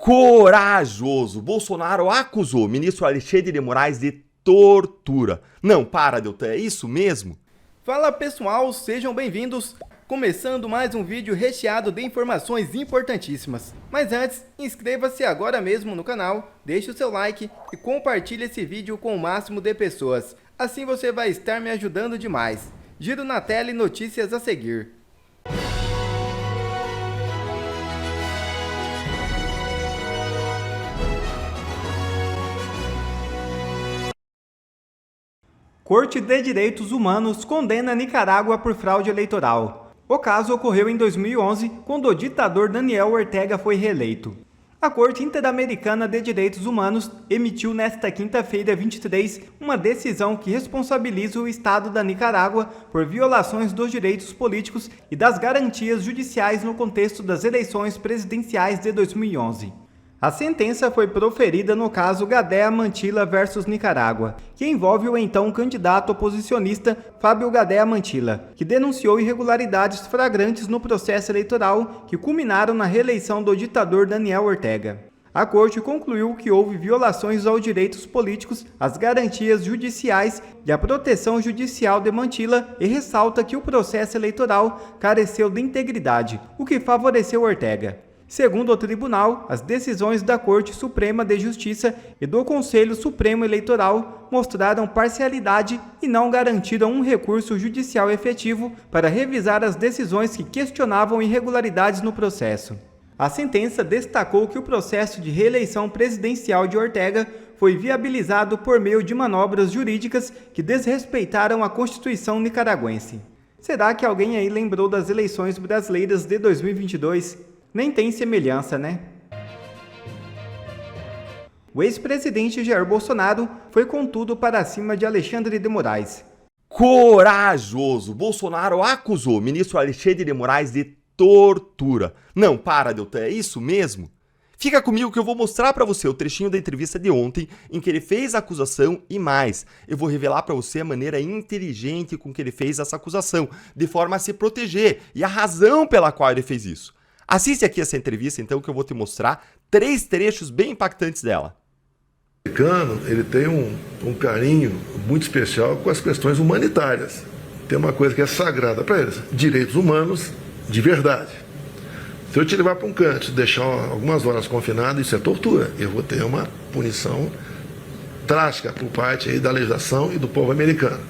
Corajoso! Bolsonaro acusou o ministro Alexandre de Moraes de tortura. Não, para, Deltan, é isso mesmo? Fala pessoal, sejam bem-vindos! Começando mais um vídeo recheado de informações importantíssimas. Mas antes, inscreva-se agora mesmo no canal, deixe o seu like e compartilhe esse vídeo com o máximo de pessoas. Assim você vai estar me ajudando demais. Giro na tela e notícias a seguir. Corte de Direitos Humanos condena Nicarágua por fraude eleitoral. O caso ocorreu em 2011, quando o ditador Daniel Ortega foi reeleito. A Corte Interamericana de Direitos Humanos emitiu nesta quinta-feira, 23, uma decisão que responsabiliza o Estado da Nicarágua por violações dos direitos políticos e das garantias judiciais no contexto das eleições presidenciais de 2011. A sentença foi proferida no caso Gadea Mantilla versus Nicarágua, que envolve o então candidato oposicionista Fábio Gadea Mantilla, que denunciou irregularidades flagrantes no processo eleitoral que culminaram na reeleição do ditador Daniel Ortega. A Corte concluiu que houve violações aos direitos políticos, às garantias judiciais e à proteção judicial de Mantilla e ressalta que o processo eleitoral careceu de integridade, o que favoreceu Ortega. Segundo o tribunal, as decisões da Corte Suprema de Justiça e do Conselho Supremo Eleitoral mostraram parcialidade e não garantiram um recurso judicial efetivo para revisar as decisões que questionavam irregularidades no processo. A sentença destacou que o processo de reeleição presidencial de Ortega foi viabilizado por meio de manobras jurídicas que desrespeitaram a Constituição nicaragüense. Será que alguém aí lembrou das eleições brasileiras de 2022? Nem tem semelhança, né? O ex-presidente Jair Bolsonaro foi com tudo para cima de Alexandre de Moraes. Corajoso! Bolsonaro acusou o ministro Alexandre de Moraes de tortura. Não, para, Deltan, é isso mesmo? Fica comigo que eu vou mostrar para você o trechinho da entrevista de ontem em que ele fez a acusação e mais. Eu vou revelar para você a maneira inteligente com que ele fez essa acusação, de forma a se proteger e a razão pela qual ele fez isso. Assiste aqui essa entrevista, então, que eu vou te mostrar 3 trechos bem impactantes dela. O americano, ele tem um carinho muito especial com as questões humanitárias. Tem uma coisa que é sagrada para eles, direitos humanos de verdade. Se eu te levar para um canto e deixar algumas horas confinado, isso é tortura. Eu vou ter uma punição drástica por parte aí da legislação e do povo americano.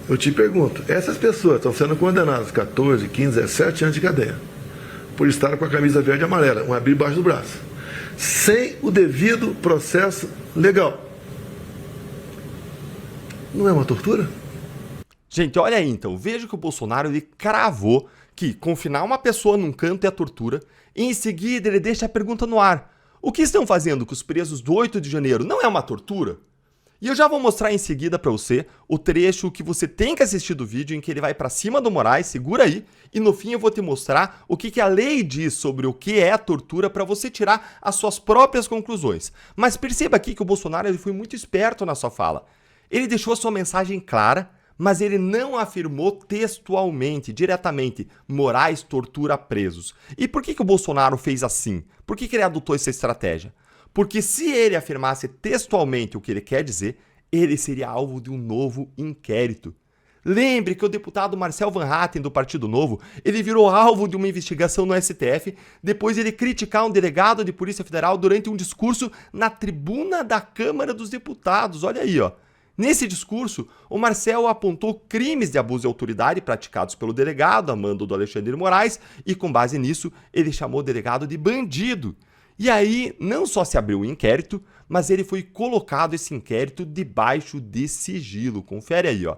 Eu te pergunto, essas pessoas estão sendo condenadas 14, 15, 17 anos de cadeia por estar com a camisa verde e amarela, um abrir embaixo do braço, sem o devido processo legal. Não é uma tortura? Gente, olha aí então, veja que o Bolsonaro ele cravou que confinar uma pessoa num canto é tortura, e em seguida ele deixa a pergunta no ar. O que estão fazendo com os presos do 8 de janeiro não é uma tortura? E eu já vou mostrar em seguida para você o trecho que você tem que assistir do vídeo em que ele vai para cima do Moraes, segura aí, e no fim eu vou te mostrar o que a lei diz sobre o que é a tortura para você tirar as suas próprias conclusões. Mas perceba aqui que o Bolsonaro ele foi muito esperto na sua fala. Ele deixou a sua mensagem clara, mas ele não afirmou textualmente, diretamente, Moraes tortura presos. E por que o Bolsonaro fez assim? Por que ele adotou essa estratégia? Porque se ele afirmasse textualmente o que ele quer dizer, ele seria alvo de um novo inquérito. Lembre que o deputado Marcel Van Hatten, do Partido Novo, ele virou alvo de uma investigação no STF depois de ele criticar um delegado de Polícia Federal durante um discurso na tribuna da Câmara dos Deputados. Olha aí, ó. Nesse discurso, o Marcel apontou crimes de abuso de autoridade praticados pelo delegado, a mando do Alexandre de Moraes, e com base nisso, ele chamou o delegado de bandido. E aí, não só se abriu o inquérito, mas ele foi colocado esse inquérito debaixo de sigilo. Confere aí, ó.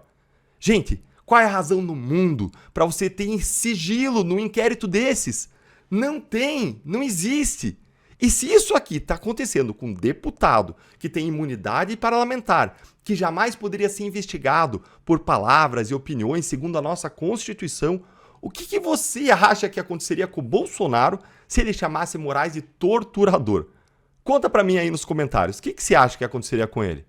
Gente, qual é a razão no mundo para você ter sigilo num inquérito desses? Não tem, não existe. E se isso aqui está acontecendo com um deputado que tem imunidade parlamentar, que jamais poderia ser investigado por palavras e opiniões segundo a nossa Constituição, o que você acha que aconteceria com o Bolsonaro se ele chamasse Moraes de torturador? Conta pra mim aí nos comentários, o que você acha que aconteceria com ele?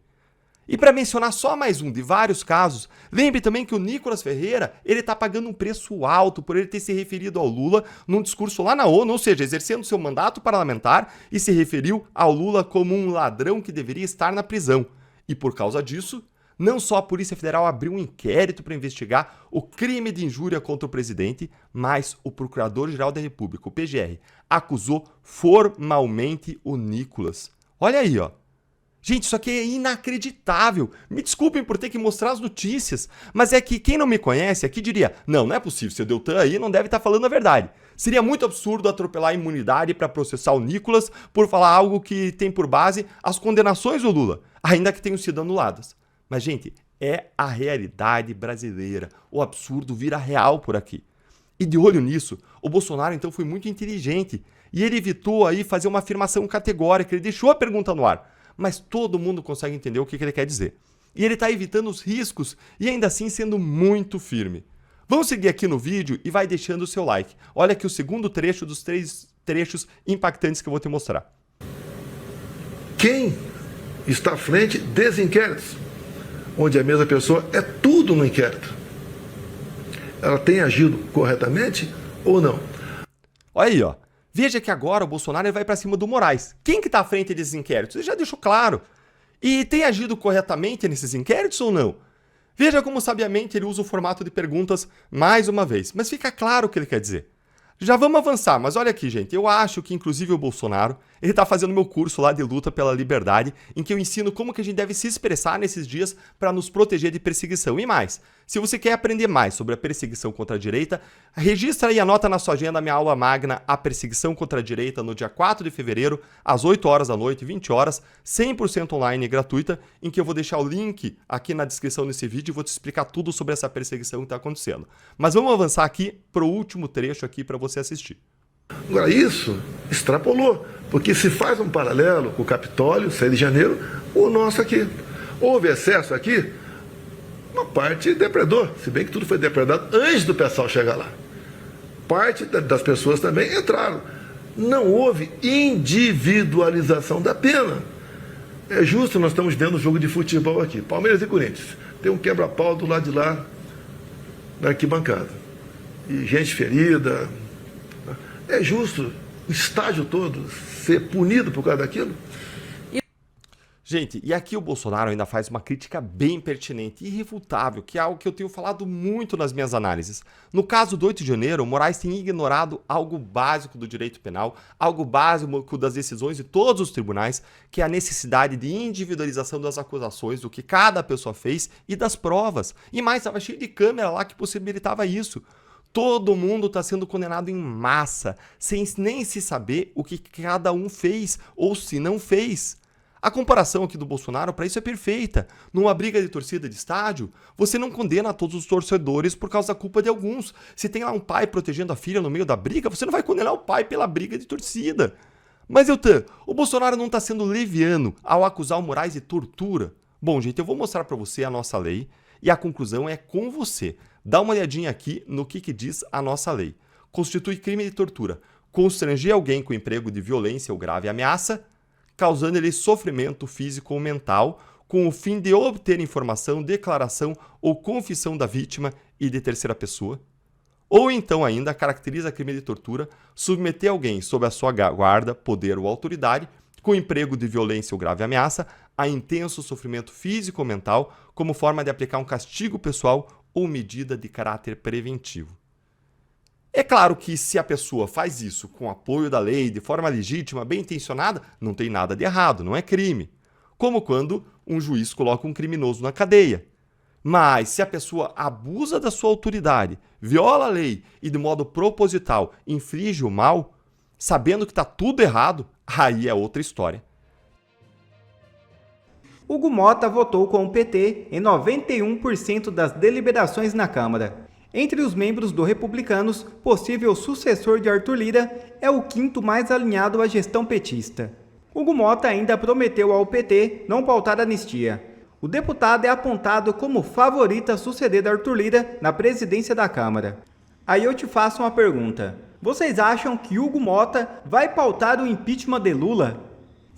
E para mencionar só mais um de vários casos, lembre também que o Nicolas Ferreira, ele tá pagando um preço alto por ele ter se referido ao Lula num discurso lá na ONU, ou seja, exercendo seu mandato parlamentar, e se referiu ao Lula como um ladrão que deveria estar na prisão. E por causa disso, não só a Polícia Federal abriu um inquérito para investigar o crime de injúria contra o presidente, mas o Procurador-Geral da República, o PGR, acusou formalmente o Nicolas. Olha aí, ó. Gente, isso aqui é inacreditável. Me desculpem por ter que mostrar as notícias, mas é que quem não me conhece aqui diria: não é possível, seu Deltan aí não deve estar falando a verdade. Seria muito absurdo atropelar a imunidade para processar o Nicolas por falar algo que tem por base as condenações do Lula, ainda que tenham sido anuladas. Mas, gente, é a realidade brasileira. O absurdo vira real por aqui. E de olho nisso, o Bolsonaro então foi muito inteligente e ele evitou aí fazer uma afirmação categórica, ele deixou a pergunta no ar. Mas todo mundo consegue entender o que ele quer dizer. E ele está evitando os riscos e ainda assim sendo muito firme. Vamos seguir aqui no vídeo e vai deixando o seu like. Olha aqui o segundo trecho dos 3 trechos impactantes que eu vou te mostrar. Quem está à frente desses inquéritos, onde a mesma pessoa é tudo no inquérito, ela tem agido corretamente ou não? Olha aí, ó. Veja que agora o Bolsonaro vai para cima do Moraes. Quem que está à frente desses inquéritos? Ele já deixou claro. E tem agido corretamente nesses inquéritos ou não? Veja como sabiamente ele usa o formato de perguntas mais uma vez. Mas fica claro o que ele quer dizer. Já vamos avançar, mas olha aqui, gente. Eu acho que inclusive o Bolsonaro, ele está fazendo meu curso lá de luta pela liberdade, em que eu ensino como que a gente deve se expressar nesses dias para nos proteger de perseguição. E mais, se você quer aprender mais sobre a perseguição contra a direita, registra e anota na sua agenda a minha aula magna A Perseguição contra a Direita no dia 4 de fevereiro, às 8 horas da noite, 20 horas, 100% online e gratuita, em que eu vou deixar o link aqui na descrição desse vídeo e vou te explicar tudo sobre essa perseguição que está acontecendo. Mas vamos avançar aqui para o último trecho aqui para você assistir. Agora, isso extrapolou, porque se faz um paralelo com o Capitólio, 6 de janeiro, o nosso aqui. Houve excesso aqui, uma parte depredou, se bem que tudo foi depredado antes do pessoal chegar lá. Parte das pessoas também entraram. Não houve individualização da pena. É justo, nós estamos vendo um jogo de futebol aqui, Palmeiras e Corinthians. Tem um quebra-pau do lado de lá, na arquibancada. E gente ferida. É justo o estádio todo ser punido por causa daquilo? Gente, e aqui o Bolsonaro ainda faz uma crítica bem pertinente e irrefutável, que é algo que eu tenho falado muito nas minhas análises. No caso do 8 de janeiro, o Moraes tem ignorado algo básico do direito penal, algo básico das decisões de todos os tribunais, que é a necessidade de individualização das acusações, do que cada pessoa fez e das provas. E mais, estava cheio de câmera lá que possibilitava isso. Todo mundo está sendo condenado em massa, sem nem se saber o que cada um fez ou se não fez. A comparação aqui do Bolsonaro para isso é perfeita. Numa briga de torcida de estádio, você não condena todos os torcedores por causa da culpa de alguns. Se tem lá um pai protegendo a filha no meio da briga, você não vai condenar o pai pela briga de torcida. Mas, Deltan, o Bolsonaro não está sendo leviano ao acusar o Moraes de tortura? Bom, gente, eu vou mostrar para você a nossa lei e a conclusão é com você. Dá uma olhadinha aqui no que diz a nossa lei. Constitui crime de tortura constranger alguém com emprego de violência ou grave ameaça, causando-lhe sofrimento físico ou mental, com o fim de obter informação, declaração ou confissão da vítima e de terceira pessoa. Ou então ainda caracteriza crime de tortura submeter alguém sob a sua guarda, poder ou autoridade, com emprego de violência ou grave ameaça, a intenso sofrimento físico ou mental, como forma de aplicar um castigo pessoal ou medida de caráter preventivo. É claro que se a pessoa faz isso com apoio da lei, de forma legítima, bem intencionada, não tem nada de errado, não é crime. Como quando um juiz coloca um criminoso na cadeia. Mas se a pessoa abusa da sua autoridade, viola a lei e de modo proposital inflige o mal, sabendo que está tudo errado, aí é outra história. Hugo Mota votou com o PT em 91% das deliberações na Câmara. Entre os membros do Republicanos, possível sucessor de Arthur Lira é o quinto mais alinhado à gestão petista. Hugo Mota ainda prometeu ao PT não pautar anistia. O deputado é apontado como favorito a suceder Arthur Lira na presidência da Câmara. Aí eu te faço uma pergunta. Vocês acham que Hugo Mota vai pautar o impeachment de Lula?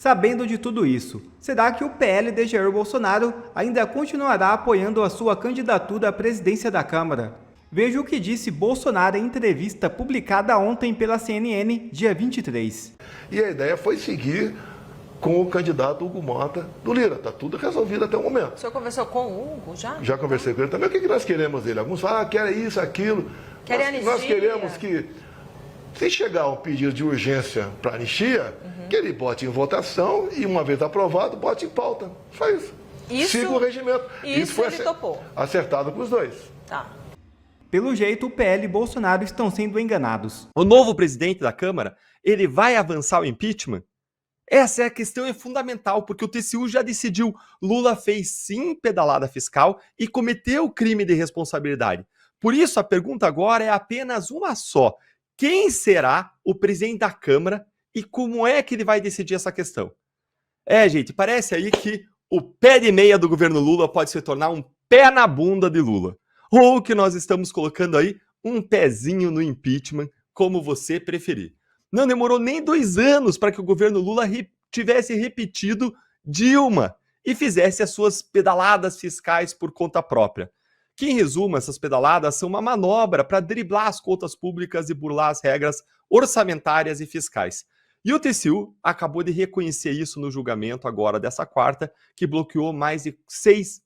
Sabendo de tudo isso, será que o PL de Jair Bolsonaro ainda continuará apoiando a sua candidatura à presidência da Câmara? Veja o que disse Bolsonaro em entrevista publicada ontem pela CNN, dia 23. E a ideia foi seguir com o candidato Hugo Mota do Lira. Está tudo resolvido até o momento. O senhor conversou com o Hugo já? Já conversei com ele também. O que nós queremos dele? Alguns falam, querem isso, aquilo. Querem anistia. Nós queremos que, se chegar um pedido de urgência para anistia, que ele bote em votação e, uma vez aprovado, bote em pauta. Só isso. Siga o regimento. Isso foi ele topou. Acertado com os dois. Tá. Pelo jeito, o PL e Bolsonaro estão sendo enganados. O novo presidente da Câmara, ele vai avançar o impeachment? Essa é a questão, é fundamental, porque o TCU já decidiu. Lula fez sim pedalada fiscal e cometeu crime de responsabilidade. Por isso, a pergunta agora é apenas uma só. Quem será o presidente da Câmara e como é que ele vai decidir essa questão? Gente, parece aí que o pé de meia do governo Lula pode se tornar um pé na bunda de Lula. Ou que nós estamos colocando aí um pezinho no impeachment, como você preferir. Não demorou nem 2 anos para que o governo Lula tivesse repetido Dilma e fizesse as suas pedaladas fiscais por conta própria. Que, em resumo, essas pedaladas são uma manobra para driblar as contas públicas e burlar as regras orçamentárias e fiscais. E o TCU acabou de reconhecer isso no julgamento agora dessa quarta, que bloqueou mais de 6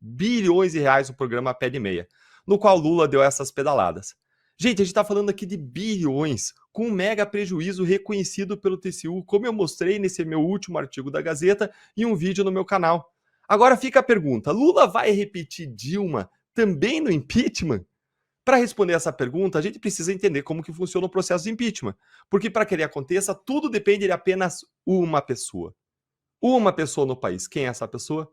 bilhões de reais no programa Pé de Meia, no qual Lula deu essas pedaladas. Gente, a gente está falando aqui de bilhões, com um mega prejuízo reconhecido pelo TCU, como eu mostrei nesse meu último artigo da Gazeta e um vídeo no meu canal. Agora fica a pergunta, Lula vai repetir Dilma também no impeachment? Para responder essa pergunta, a gente precisa entender como que funciona o processo de impeachment, porque para que ele aconteça, tudo depende de apenas uma pessoa. Uma pessoa no país. Quem é essa pessoa?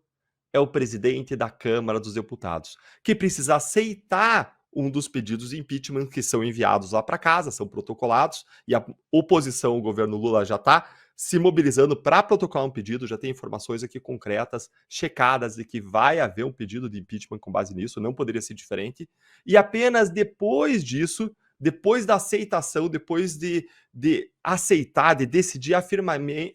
É o presidente da Câmara dos Deputados, que precisa aceitar um dos pedidos de impeachment que são enviados lá para casa, são protocolados, e a oposição, o governo Lula já está se mobilizando para protocolar um pedido, já tem informações aqui concretas, checadas, de que vai haver um pedido de impeachment com base nisso, não poderia ser diferente, e apenas depois disso, depois da aceitação, depois de aceitar, de decidir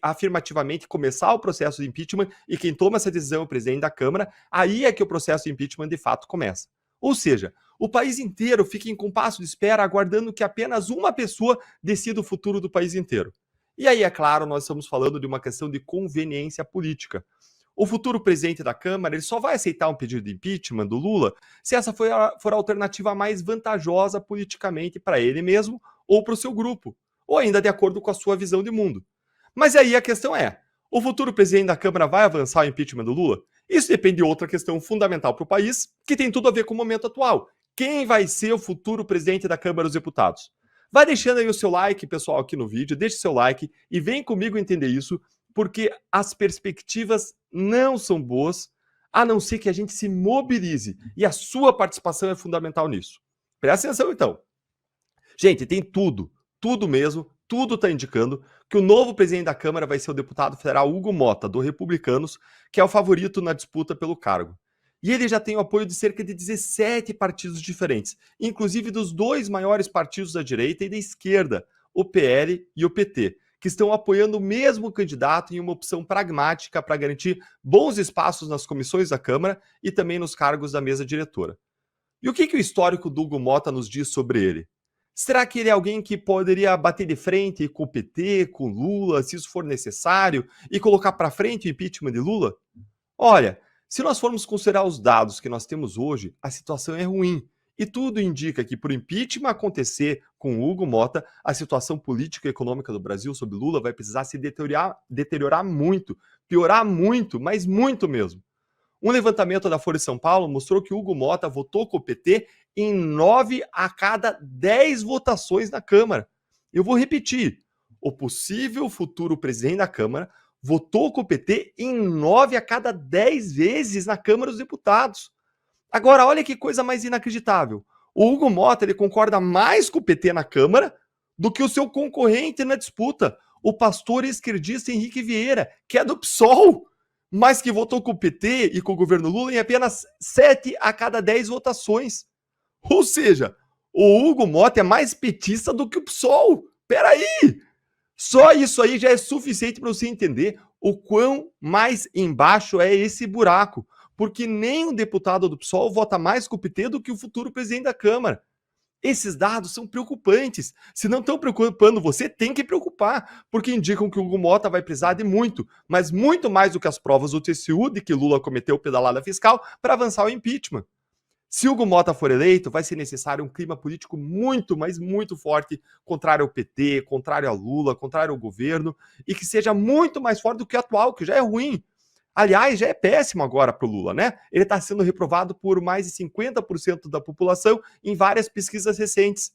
afirmativamente começar o processo de impeachment, e quem toma essa decisão é o presidente da Câmara, aí é que o processo de impeachment de fato começa. Ou seja, o país inteiro fica em compasso de espera, aguardando que apenas uma pessoa decida o futuro do país inteiro. E aí, é claro, nós estamos falando de uma questão de conveniência política. O futuro presidente da Câmara ele só vai aceitar um pedido de impeachment do Lula se essa for a alternativa mais vantajosa politicamente para ele mesmo ou para o seu grupo, ou ainda de acordo com a sua visão de mundo. Mas aí a questão é, o futuro presidente da Câmara vai avançar o impeachment do Lula? Isso depende de outra questão fundamental para o país, que tem tudo a ver com o momento atual. Quem vai ser o futuro presidente da Câmara dos Deputados? Vai deixando aí o seu like, pessoal, aqui no vídeo, deixe seu like e vem comigo entender isso, porque as perspectivas não são boas, a não ser que a gente se mobilize, e a sua participação é fundamental nisso. Presta atenção, então. Gente, tem tudo mesmo, tudo está indicando que o novo presidente da Câmara vai ser o deputado federal Hugo Mota, do Republicanos, que é o favorito na disputa pelo cargo. E ele já tem o apoio de cerca de 17 partidos diferentes, inclusive dos 2 maiores partidos da direita e da esquerda, o PL e o PT, que estão apoiando o mesmo candidato em uma opção pragmática para garantir bons espaços nas comissões da Câmara e também nos cargos da mesa diretora. E o que o histórico do Hugo Mota nos diz sobre ele? Será que ele é alguém que poderia bater de frente com o PT, com Lula, se isso for necessário, e colocar para frente o impeachment de Lula? Olha, se nós formos considerar os dados que nós temos hoje, a situação é ruim. E tudo indica que, por impeachment acontecer com Hugo Mota, a situação política e econômica do Brasil sob Lula vai precisar se deteriorar muito, piorar muito, mas muito mesmo. Um levantamento da Folha de São Paulo mostrou que Hugo Mota votou com o PT em 9 a cada 10 votações na Câmara. Eu vou repetir. O possível futuro presidente da Câmara votou com o PT em 9 a cada 10 vezes na Câmara dos Deputados. Agora, olha que coisa mais inacreditável. O Hugo Mota ele concorda mais com o PT na Câmara do que o seu concorrente na disputa, o pastor esquerdista Henrique Vieira, que é do PSOL, mas que votou com o PT e com o governo Lula em apenas 7 a cada 10 votações. Ou seja, o Hugo Mota é mais petista do que o PSOL. Peraí! Só isso aí já é suficiente para você entender o quão mais embaixo é esse buraco, porque nem o deputado do PSOL vota mais com o PT do que o futuro presidente da Câmara. Esses dados são preocupantes. Se não estão preocupando você, tem que preocupar, porque indicam que o Hugo Mota vai precisar de muito, mas muito mais do que as provas do TCU de que Lula cometeu pedalada fiscal para avançar o impeachment. Se Hugo Mota for eleito, vai ser necessário um clima político muito, mas muito forte, contrário ao PT, contrário a Lula, contrário ao governo, e que seja muito mais forte do que o atual, que já é ruim. Aliás, já é péssimo agora para o Lula, né? Ele está sendo reprovado por mais de 50% da população em várias pesquisas recentes.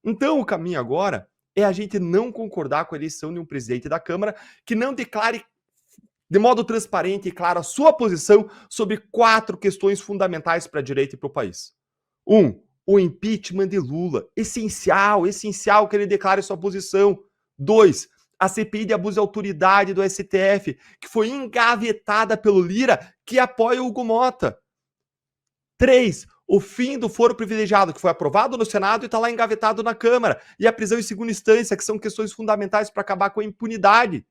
Então, o caminho agora é a gente não concordar com a eleição de um presidente da Câmara que não declare de modo transparente e claro a sua posição sobre 4 questões fundamentais para a direita e para o país. 1. O impeachment de Lula. Essencial que ele declare sua posição. 2. A CPI de abuso de autoridade do STF, que foi engavetada pelo Lira, que apoia o Hugo Mota. 3. O fim do foro privilegiado, que foi aprovado no Senado e está lá engavetado na Câmara. E a prisão em segunda instância, que são questões fundamentais para acabar com a impunidade.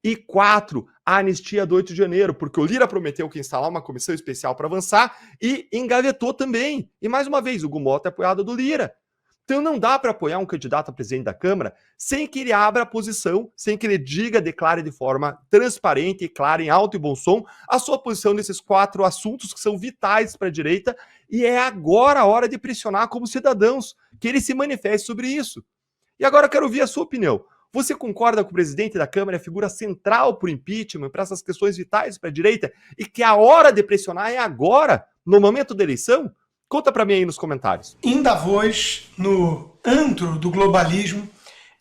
E 4, a anistia do 8 de janeiro, porque o Lira prometeu que ia instalar uma comissão especial para avançar e engavetou também. E mais uma vez, o Hugo Mota é apoiado do Lira. Então não dá para apoiar um candidato a presidente da Câmara sem que ele abra a posição, sem que ele declare de forma transparente e clara, em alto e bom som, a sua posição nesses 4 assuntos que são vitais para a direita, e é agora a hora de pressionar como cidadãos, que ele se manifeste sobre isso. E agora eu quero ouvir a sua opinião. Você concorda com o presidente da Câmara, a figura central para o impeachment, para essas questões vitais para a direita, e que a hora de pressionar é agora, no momento da eleição? Conta para mim aí nos comentários. Em Davos, no antro do globalismo,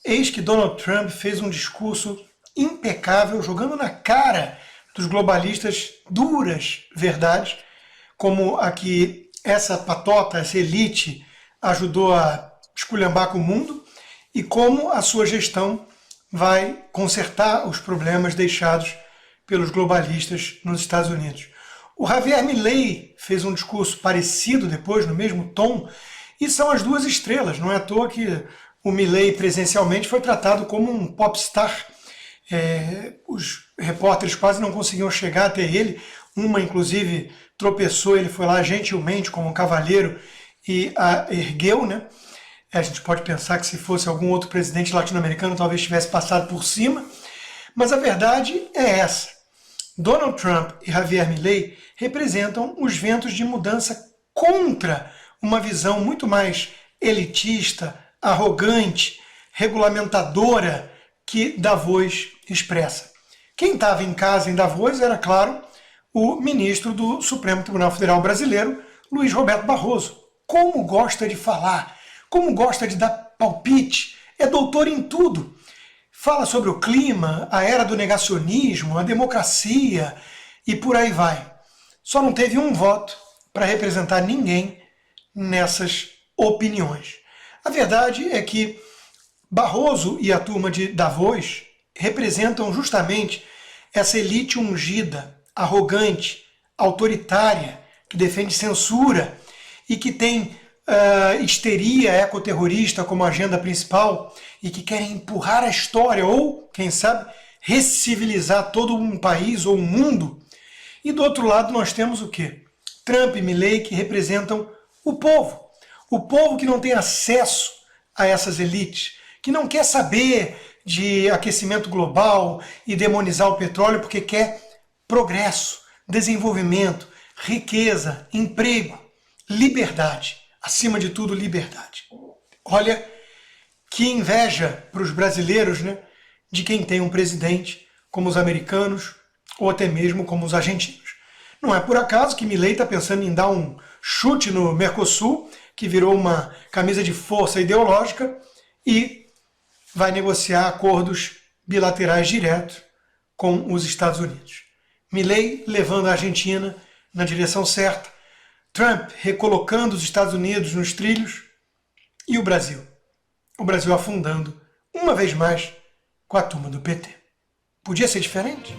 eis que Donald Trump fez um discurso impecável, jogando na cara dos globalistas duras verdades, como a que essa patota, essa elite, ajudou a esculhambar com o mundo, e como a sua gestão vai consertar os problemas deixados pelos globalistas nos Estados Unidos. O Javier Milei fez um discurso parecido depois, no mesmo tom, e são as duas estrelas. Não é à toa que o Milei presencialmente foi tratado como um popstar. Os repórteres quase não conseguiam chegar até ele. Uma, inclusive, tropeçou, ele foi lá gentilmente, como um cavalheiro, e a ergueu, né? A gente pode pensar que se fosse algum outro presidente latino-americano, talvez tivesse passado por cima. Mas a verdade é essa. Donald Trump e Javier Milei representam os ventos de mudança contra uma visão muito mais elitista, arrogante, regulamentadora que Davos expressa. Quem estava em casa em Davos era, claro, o ministro do Supremo Tribunal Federal Brasileiro, Luiz Roberto Barroso. Como gosta de falar! Como gosta de dar palpite, é doutor em tudo. Fala sobre o clima, a era do negacionismo, a democracia e por aí vai. Só não teve um voto para representar ninguém nessas opiniões. A verdade é que Barroso e a turma de Davos representam justamente essa elite ungida, arrogante, autoritária, que defende censura e que tem histeria ecoterrorista como agenda principal e que querem empurrar a história ou, quem sabe, recivilizar todo um país ou um mundo. E do outro lado nós temos o quê? Trump e Milei, que representam o povo que não tem acesso a essas elites, que não quer saber de aquecimento global e demonizar o petróleo porque quer progresso, desenvolvimento, riqueza, emprego, liberdade. Acima de tudo, liberdade. Olha que inveja para os brasileiros, né, de quem tem um presidente como os americanos ou até mesmo como os argentinos. Não é por acaso que Milei está pensando em dar um chute no Mercosul, que virou uma camisa de força ideológica, e vai negociar acordos bilaterais diretos com os Estados Unidos. Milei levando a Argentina na direção certa, Trump recolocando os Estados Unidos nos trilhos e o Brasil afundando, uma vez mais, com a turma do PT. Podia ser diferente?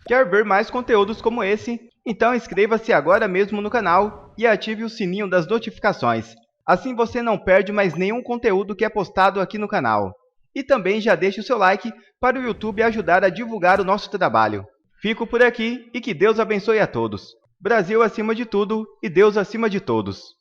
Quer ver mais conteúdos como esse? Então inscreva-se agora mesmo no canal e ative o sininho das notificações. Assim você não perde mais nenhum conteúdo que é postado aqui no canal. E também já deixe o seu like para o YouTube ajudar a divulgar o nosso trabalho. Fico por aqui e que Deus abençoe a todos. Brasil acima de tudo e Deus acima de todos.